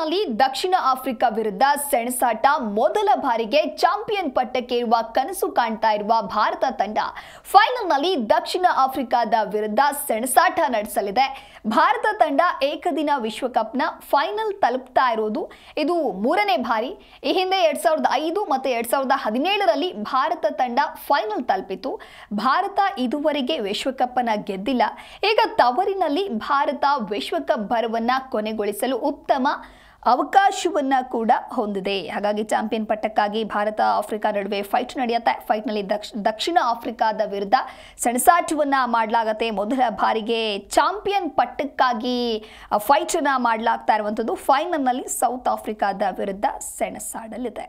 ಫೈನಲ್ನಲ್ಲಿ ದಕ್ಷಿಣ ಆಫ್ರಿಕಾ ವಿರುದ್ಧ ಸೆಣಸಾಟ ಮೊದಲ ಬಾರಿಗೆ ಚಾಂಪಿಯನ್ ಪಟ್ಟಕ್ಕೆ ಇರುವ ಕನಸು ಕಾಣ್ತಾ ಇರುವ ಭಾರತ ತಂಡ ಫೈನಲ್ನಲ್ಲಿ ದಕ್ಷಿಣ ಆಫ್ರಿಕಾದ ವಿರುದ್ಧ ಸೆಣಸಾಟ ನಡೆಸಲಿದೆ. ಭಾರತ ತಂಡ ಏಕದಿನ ವಿಶ್ವಕಪ್ನ ಫೈನಲ್ ತಲುಪ್ತಾ ಇರೋದು ಇದು ಮೂರನೇ ಬಾರಿ. ಈ ಹಿಂದೆ 2005 ಮತ್ತು 2017ರಲ್ಲಿ ಭಾರತ ತಂಡ ಫೈನಲ್ ತಲುಪಿತು. ಭಾರತ ಇದುವರೆಗೆ ವಿಶ್ವಕಪ್ ಅನ್ನು ಗೆದ್ದಿಲ್ಲ. ಈಗ ತವರಿನಲ್ಲಿ ಭಾರತ ವಿಶ್ವಕಪ್ ಬರವನ್ನ ಕೊನೆಗೊಳಿಸಲು ಉತ್ತಮ ಅವಕಾಶವನ್ನ ಕೂಡ ಹೊಂದಿದೆ. ಹಾಗಾಗಿ ಚಾಂಪಿಯನ್ ಪಟ್ಟಕ್ಕಾಗಿ ಭಾರತ ಆಫ್ರಿಕಾ ನಡುವೆ ಫೈಟ್ ನಡೆಯುತ್ತೆ. ಫೈಟ್ನಲ್ಲಿ ದಕ್ಷಿಣ ಆಫ್ರಿಕಾದ ವಿರುದ್ಧ ಸೆಣಸಾಟವನ್ನ ಮಾಡಲಾಗುತ್ತೆ. ಮೊದಲ ಬಾರಿಗೆ ಚಾಂಪಿಯನ್ ಪಟ್ಟಕ್ಕಾಗಿ ಫೈಟ್ ಅನ್ನ ಮಾಡಲಾಗ್ತಾ ಇರುವಂಥದ್ದು ಫೈನಲ್ನಲ್ಲಿ ಸೌತ್ ಆಫ್ರಿಕಾದ ವಿರುದ್ಧ ಸೆಣಸಾಡಲಿದೆ.